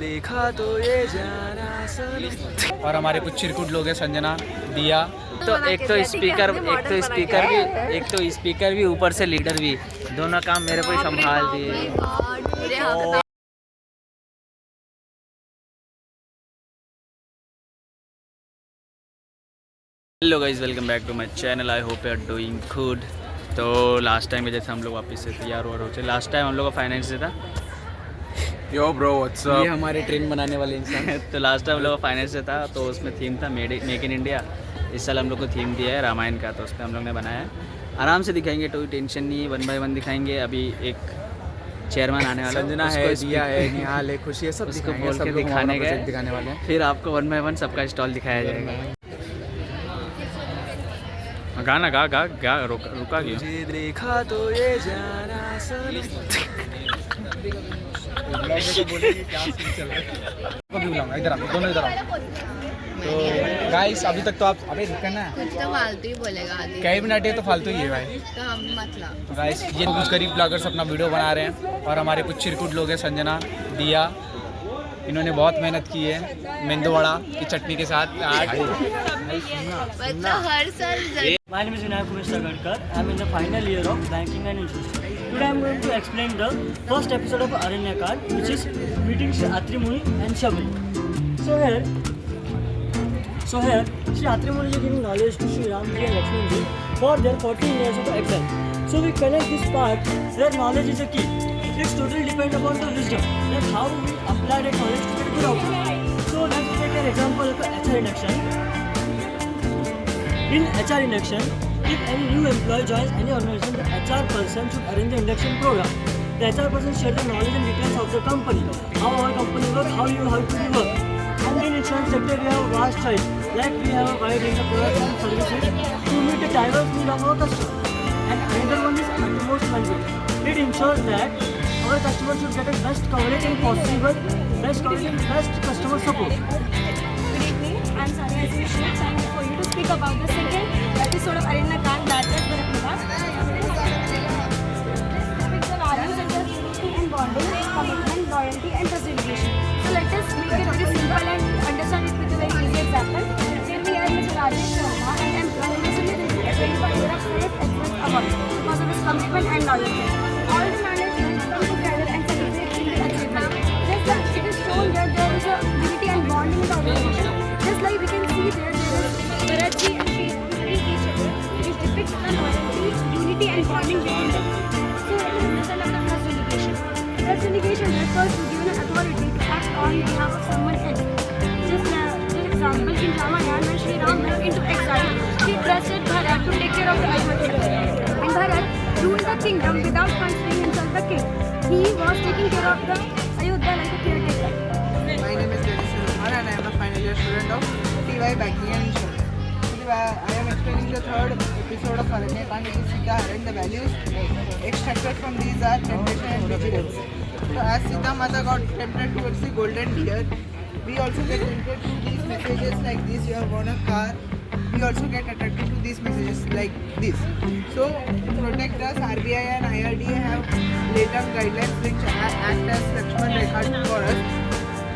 देखा तो ये जाना और हमारे कुछ चिरकुट लोग हैं, संजना, दिया। तो एक तो स्पीकर भी ऊपर से लीडर भी, दोनों काम मेरे को ही संभाल दिए। Hello guys, welcome back to my channel. I hope you are doing good. तो लास्ट टाइम के जैसे हम लोग वापस से तैयार हो रहे थे। लास्ट टाइम हम लोग का फाइनेंस से था। यो ब्रो व्हाट्स अप। ये हमारे ट्रेन बनाने वाले इंसान तो लास्ट टाइम हम लोग का फाइनेंस से था, तो उसमें थीम था मेक इन इंडिया। इस साल हम लोग को थीम दिया है रामायण का, तो उस पर हम लोग ने बनाया है। आराम से दिखाएंगे, कोई टेंशन नहीं, 1 बाय 1 दिखाएंगे। अभी एक चेयरमैन आने वाला, संजना है, दिया है, निहाल है, खुशी है, सब उसको दिखाएंगे, बोल सब के लोग दिखाने हमारा गए, प्रोजेक्ट दिखाने वाले हैं। फिर आपको 1 बाय 1 सबका स्टॉल दिखाया जाएगा। गाना गा गा गा रुका क्यों? देखा तो ये जाना इधर आओ, दोनों इधर आओ। तो गाइस अभी तक तो आप अबे रुकना, कुछ तो फालतू ही बोलेगा आदि। कई मिनट है तो फालतू ही है भाई। तो हम मतलब तो गाइस ये कुछ गरीब ब्लॉगर्स अपना वीडियो बना रहे हैं और हमारे कुछ चिरकुट लोग हैं, संजना, दिया। इन्होंने बहुत मेहनत की है मेंदू वड़ा की चटनी के साथ। मतलब हर साल My name is Vinayak Umesh Sagadkar. I am in the final year of Banking and Insurance. Today I am going to explain the first episode of Aranyakand, which is meeting Shri Atri Muni and Shabri. So here, Shri Atri Muni is giving knowledge to Shri Ramji and Lakshmanji for their 14 years of exile. So we connect this part where knowledge is a key. It's totally depend upon the wisdom, like how we apply that knowledge to get good outcome. So let's take an example of HR induction. In HR induction, if any new employee joins any organization, the HR person should arrange the induction program. The HR person shares the knowledge and details of the company, how our company works, how you have to work. And in insurance sector, we have vast choice. Like we have a wide range of products and services to meet the diverse needs of our customers. And another one is utmost value. It ensures that our customers should get the best coverage and possible best coverage and best customer support. Good evening, I'm Sania Aziz. I'm here for you to speak about the second episode of Aranyakand, that is Bharatnagar. With the values such as unity and bonding, commitment, loyalty and facilitation. So let us make it very simple and understand it with a very easy example. Here we have Mr. Rajesh Sharma, an employee recently received a 25-year of Select Excellence Award because of his commitment and loyalty. All the management come together and celebrate in the achievement. Just like it is shown that there is a unity and bonding in the organization. Just like we can see there is Bharatji and Shri meeting each other, which depicts the loyalty, unity and bonding between them. So it is the son of the trust delegation. Trust delegation refers to given an authority to act on behalf of someone else. Just example, in Ramayana, when Shri Ram went into exile, he trusted Bharat to take care of the Ayodhya. And Bharat ruled the kingdom without considering himself the king. He was taking care of the Ayodhya like a caretaker. My name is Jyoti Kumar and I am a final year student of TY Banking and Insurance. I am explaining the third episode of Aranyakand, which is Sita and the values extracted from these are temptation and vigilance. So as Sita Mata got tempted towards the golden deer, we also get tempted to these messages like this: you have won a car. We also get attracted to these messages like this. So to protect us, RBI and IRDA have laid down guidelines which act as Lakshman Rekha for us.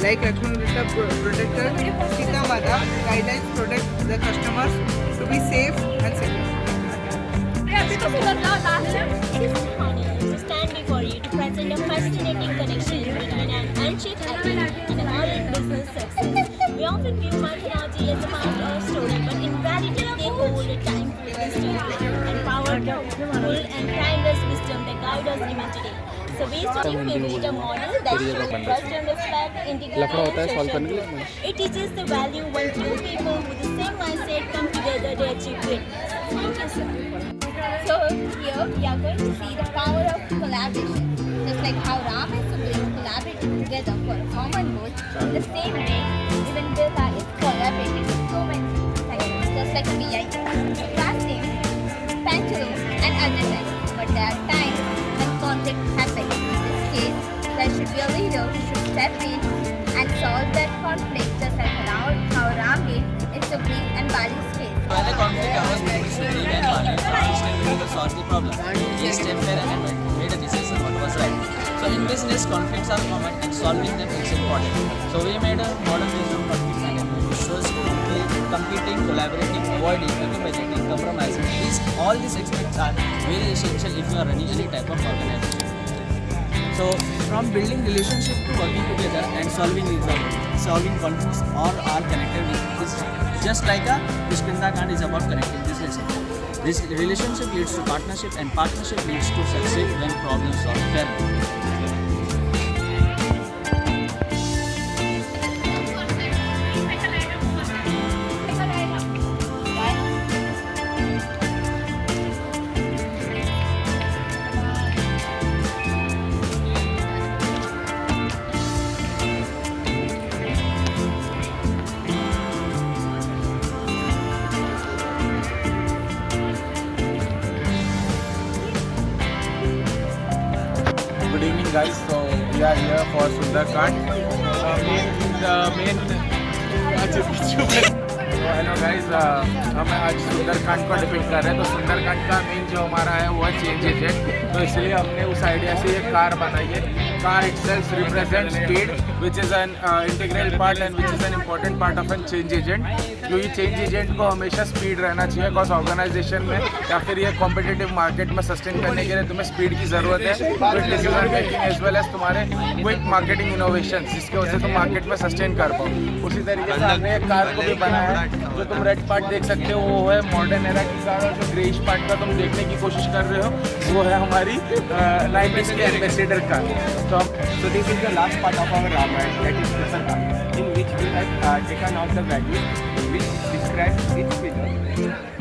Like Lakshman Rekha protector, Sita Mata guidelines protect the customers to be safe and secure. It is an honor to stand before you to present a fascinating connection between an ancient athlete and a modern business success. We often view mythology as a part of our story, but in reality they hold a time-full wisdom and powerful and timeless wisdom that guide us even today. So based on the Favourita model that shows trust and respect, integrity, it teaches the value when two people with the same mindset come together to achieve greatness. Thank you, sir. So here we are going to see the power of collaboration. Just like how Ram and Subri collaborated together for a common goal, the same way even Bilha is collaborating with so many sectors, just like BI, Plastic, Pantaloons and other things. But there are times when conflict happens. In this case, there should be a leader who should step in and solve that conflict, just like how Ram did in Subri and Bali's case. When the conflict arose between Subri and Bali, Bali stepped in to solve the problem. He stepped in and made a decision what was right. So in this business conflicts are common and solving them is important. So we made a model based on conflict management which shows competing, collaborating, avoiding, accommodating, compromising. All these aspects are very essential if you are running any type of organization. So from building relationship to working together and solving conflicts all are connected with this. Just like a Kishkinda Kand is about connecting this relationship. This relationship leads to partnership and partnership leads to success when problems solved fairly. Good evening, guys. So we are here for Sundarkand. Hello guys, हम आज सुंदरकांड को depict कर रहे हैं। तो सुंदरकांड का main जो हमारा है वो है चेंज एजेंट। तो इसलिए हमने उस आइडिया से ये कार बनाई है। Car itself represent speed which is an integral part and which is an important part of an change agent. क्योंकि चेंज एजेंट को हमेशा स्पीड रहना चाहिए, बिकॉज ऑर्गेनाइजेशन में या फिर ये कॉम्पिटिटिव मार्केट में सस्टेन करने के लिए तुम्हें स्पीड की ज़रूरत है, quick decision making as well as तुम्हारे क्विक मार्केटिंग इनोवेशन, जिसकी वजह से तुम मार्केट में सस्टेन कर पाओ। उसी तरीके से हमने एक कार को भी बनाया है। जो तुम रेड पार्ट देख सकते हो वो है मॉडर्न एरा की कार, और जो ग्रेइश पार्ट का तुम देखने की कोशिश कर रहे हो वो है हमारी 90s की ambassador car. So this is the last part of our Ramayana, that is Sundarkand, in which we have taken out the values which describe each pillar.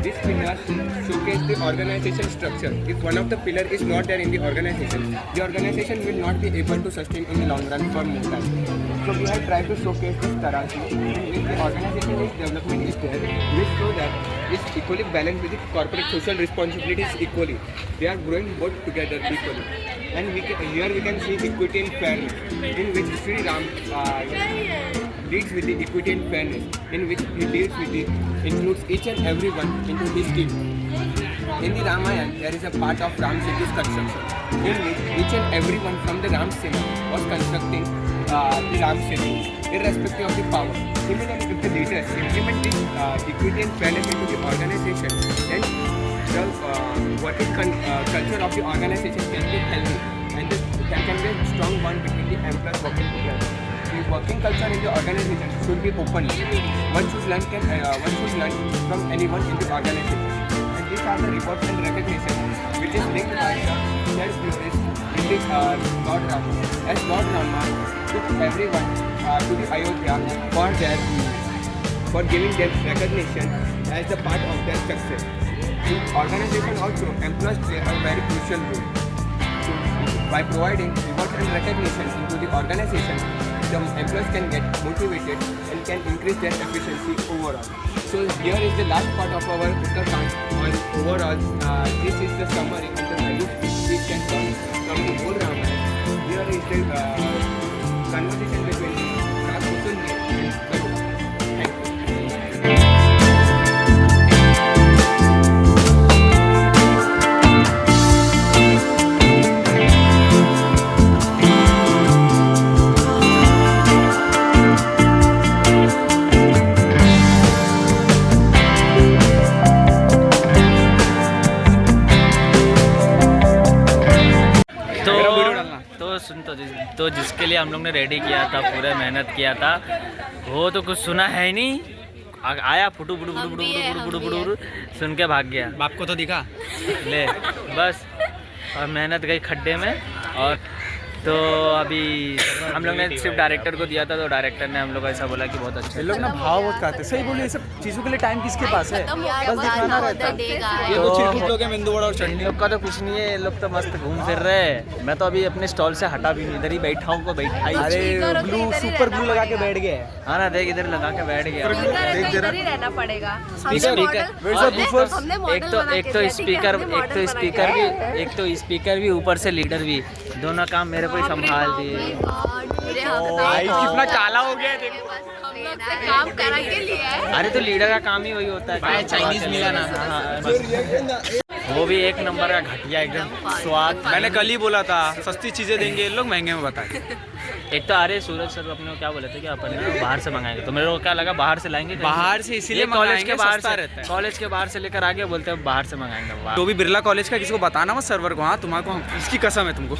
These pillars showcase the organization structure. If one of the pillar is not there in the organization will not be able to sustain in the long run for more time. So we have tried to showcase this Tarazi, in which the organization development is there, which show that it's equally balanced with the corporate social responsibilities equally. They are growing both together equally. And here we can see equity and fairness, in which Sri Ram leads with the equity and fairness, in which he deals with the includes each and every one into his team. In the Ramayana, there is a part of Ram Setu's construction, in which each and every one from the Ram Sena was constructing the Ram Setu, irrespective of the power. Similarly, if the leaders implement this equity and fairness into the organization, then the working culture of the organization can be healthy, and there can be a strong bond between the employees working together. The working culture in the organization should be open. One should learn from anyone in the organization. And these are the rewards and recognition which is linked by the shared glories in the Lord Rama. As Lord Rama took everyone to the Ayodhya for giving them recognition as a part of their success. In organization also, employees play a very crucial role. So, by providing rewards and recognition into the organization, the employees can get motivated and can increase their efficiency overall. So here is the last part of our Uttarakhand on overall. This is the summary and the values which we can learn from the whole Ramayana. Here is the conversation between Rakusun and Garuda. Thank you. तो जिसके लिए हम लोग ने ready किया था, पूरा मेहनत किया था, वो तो कुछ सुना है ही नहीं। आया फुटू फुटू फुटू फुटू फुटू फुटू फुटू सुन के भाग गया। बाप को तो दिखा ले बस, और मेहनत गई खड्डे में। और तो अभी हम लोग ने सिर्फ डायरेक्टर को दिया था, तो डायरेक्टर ने हम लोग ऐसा बोला कि बहुत अच्छा। ये लोग ना भाव बहुत करते हैं। सही बोले, ये सब चीज़ों के लिए टाइम किसके पास है? बस दिखाना रहता है। ये तो चिरकुट लोग हैं, मेंदू वड़ा और चटनी। लोग का तो कुछ नहीं है, ये लोग तो मस्त घूम फिर रहे हैं। मैं तो अभी अपने स्टॉल से हटा भी नहीं, इधर ही बैठा हूँ को बैठा ही। अरे ग्लू, सुपर ग्लू लगा के बैठ गए। हाँ ना, देख इधर लगा के बैठ गया। रहना पड़ेगा। एक तो स्पीकर भी ऊपर से लीडर भी, दोनों काम मेरे को ही संभाल दिए। कितना काला हो गया देखो। काम करा के लिए। अरे तो लीडर का काम ही वही होता है। चाइनीज मिला ना। वो भी एक नंबर का घटिया एकदम स्वाद। मैंने कल ही बोला था सस्ती चीज़ें देंगे ये लोग, महंगे में बताए। एक तो अरे सूरज सर अपने को क्या बोले थे कि अपन ना बाहर से मंगाएंगे, तो मेरे को क्या लगा बाहर से लाएंगे कहीं बाहर से इसीलिए कॉलेज मंगाएंगे, के बाहर सस्ता से, रहता है। कॉलेज के बाहर से लेकर आ गए, बोलते हैं बाहर से मंगाएंगे। वाह। तो भी बिरला कॉलेज का किसी को बताना मत सर्वर को, हाँ तुम्हारे को इसकी कसम है तुमको।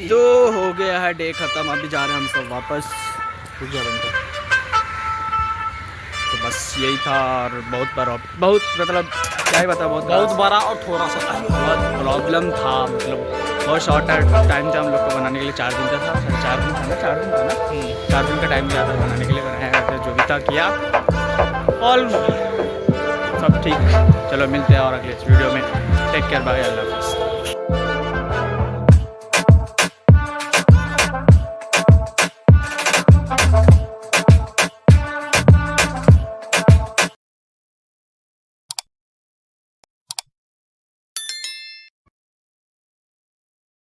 तो हो गया है डे खत्म, अभी जा रहे हैं हम सब वापस। तो बस यही था, और बहुत मतलब क्या ही बता, बहुत बड़ा और थोड़ा सा बहुत प्रॉब्लम था, मतलब बहुत शॉर्ट टाइम था हम लोग को बनाने के लिए। 4 दिन का था, 4 दिन था ना, 4 दिन था ना, 4 दिन का टाइम दिया था बनाने के लिए, बनाया जो भी था किया, और सब ठीक। चलो मिलते हैं और अगले वीडियो में। टेक केयर, बाय, अल्लाह।